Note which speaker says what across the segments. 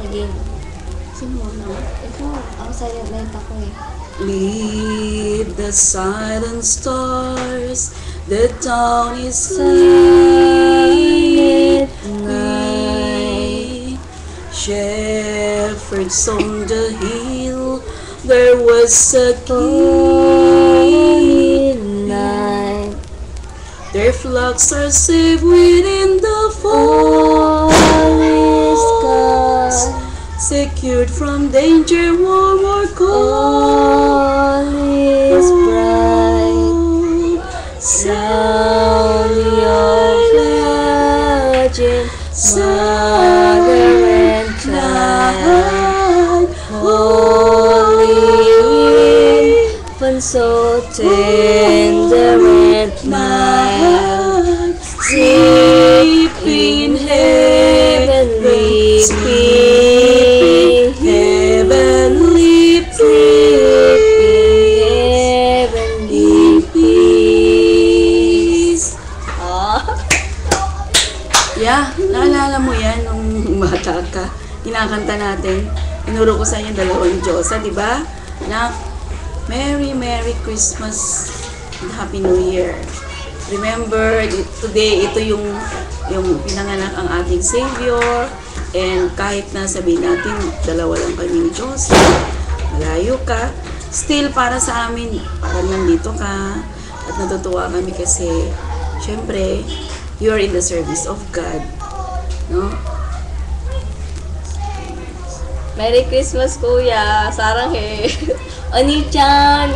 Speaker 1: Sige.
Speaker 2: Sino mo na?
Speaker 1: Ikaw, ako silent night ako eh.
Speaker 2: Leave the silent stars, the town is
Speaker 1: Silent
Speaker 2: night. Shepherds on the hill, there was a king.
Speaker 1: Night.
Speaker 2: Their flocks are safe within the
Speaker 1: All is
Speaker 2: fold,
Speaker 1: gone.
Speaker 2: secured from danger, warm or cold.
Speaker 1: All is bright. Sound your virgin mother and child. Holy infant, so tender and mild.
Speaker 2: Sleeping in
Speaker 1: Heavenly
Speaker 2: heavenly
Speaker 1: peace.
Speaker 2: heavenly
Speaker 1: Heavenly
Speaker 2: peace.
Speaker 1: Ah.
Speaker 2: Yeah, naalala mo yan nung bata ka. Kinakanta natin. Inuro ko sa inyo dalawang Diyosa, di ba? Na Merry Merry Christmas and Happy New Year. Remember, today ito yung pinanganak ang ating Savior. And kahit na sabihin natin, dalawa lang kami ni Diyos, malayo ka, still para sa amin, parang nandito ka. At natutuwa kami kasi, syempre, you are in the service of God. No?
Speaker 1: Merry Christmas, Kuya. Sarang he. Oni-chan.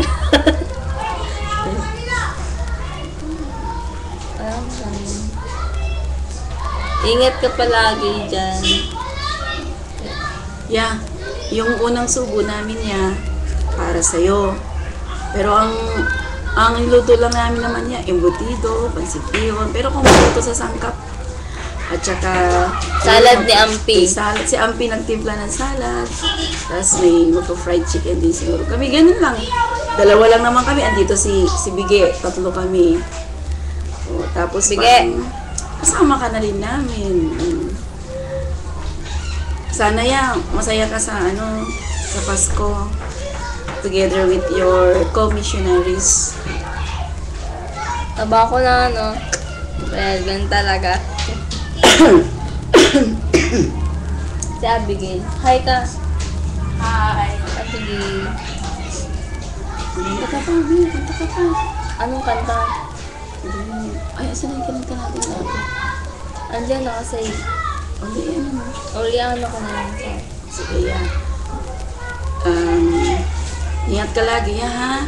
Speaker 1: Ingat ka palagi dyan.
Speaker 2: Yeah, yung unang subo namin niya, para sa'yo. Pero ang luto lang namin naman niya, embutido, pansitiwan. Pero kung maluto sa sangkap, at saka
Speaker 1: Salad ni Ampi.
Speaker 2: Salad. Si Ampi nagtimpla ng salad. Tapos may fried chicken din siguro. Kami ganun lang. Dalawa lang naman kami. Andito si Bige. Tatlo kami. O, tapos
Speaker 1: Bige.
Speaker 2: Kasama ka na rin namin. Sana masaya ka sa sa Pasko. Together with your co-missionaries.
Speaker 1: Taba ko na Well, ganun talaga. Si Abigail. Hi ka.
Speaker 2: Hi.
Speaker 1: Abigail.
Speaker 2: Kanta ka pa, Bill. Kanta ka pa.
Speaker 1: Anong kanta?
Speaker 2: Ay, asan yung kinanta natin dati?
Speaker 1: Andiyan nakasave.
Speaker 2: Hindi, mo.
Speaker 1: Ulihan ako na lang.
Speaker 2: Sige, yan. Ingat ka lagi, ha?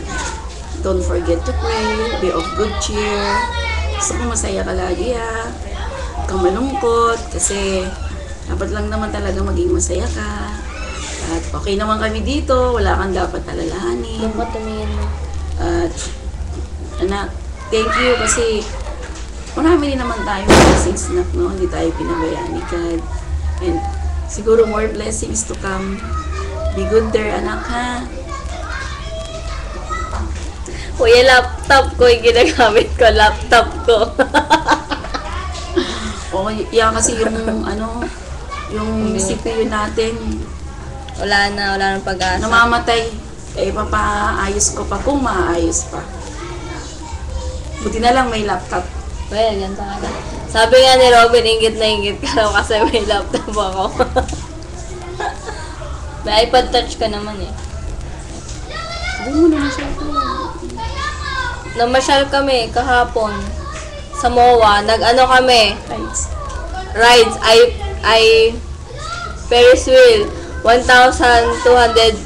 Speaker 2: Don't forget to pray. Be of good cheer. Gusto ko masaya ka lagi, ha? Huwag kang malungkot kasi dapat lang naman talaga maging masaya ka. At okay naman kami dito. Wala kang dapat alalahanin.
Speaker 1: Doon ka tumingin mo.
Speaker 2: At, anak, thank you kasi marami din naman tayong blessings na, no? Hindi tayo pinabayaan ni God. And siguro more blessings to come. Be good there, anak, ha?
Speaker 1: Kuya, laptop ko yung ginagamit ko. Laptop ko.
Speaker 2: O, yan kasi yung, yung CPU natin,
Speaker 1: Wala nang pag-asa.
Speaker 2: namamatay. Eh, papaayos ko pa kung maaayos pa. Buti na lang may laptop.
Speaker 1: Well, ganito ka na. Sabi nga ni Robin, ingit na ingit ka raw kasi may laptop ako. May iPad touch ka naman eh.
Speaker 2: Sabi mo na siya ito.
Speaker 1: Namasyal kami kahapon sa MOA. Nag-ano kami,
Speaker 2: Right.
Speaker 1: rides, ay Ferris wheel. 1,200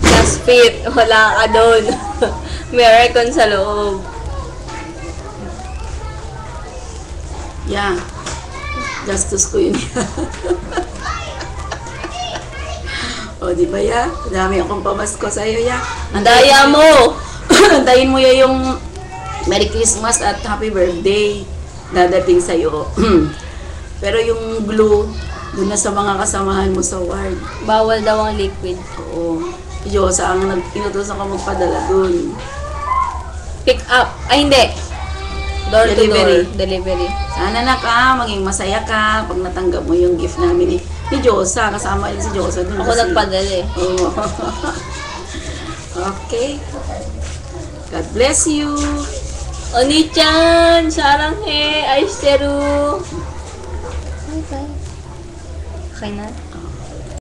Speaker 1: plus feet. Wala ka doon. May aircon sa loob.
Speaker 2: Yeah. Gastos ko yun. O, di ba, ya? Dami akong pamasko sa'yo, ya.
Speaker 1: Ang daya mo!
Speaker 2: Antayin mo ya yung Merry Christmas at Happy Birthday dadating sa'yo. Pero yung glue, doon na sa mga kasamahan mo sa ward.
Speaker 1: Bawal daw ang liquid.
Speaker 2: Oo. Diyosa ang inutusan ka magpadala doon.
Speaker 1: Pick up. Ay, hindi. Door to
Speaker 2: Delivery.
Speaker 1: door. Delivery.
Speaker 2: Sana na ka, maging masaya ka pag natanggap mo yung gift namin ni ni Josa. Kasama yun si Josa dun.
Speaker 1: Ako nagpadala eh.
Speaker 2: Oo. Okay. God bless you.
Speaker 1: Oni-chan! Saranghe! Aishiteru! Bye-bye. Okay na?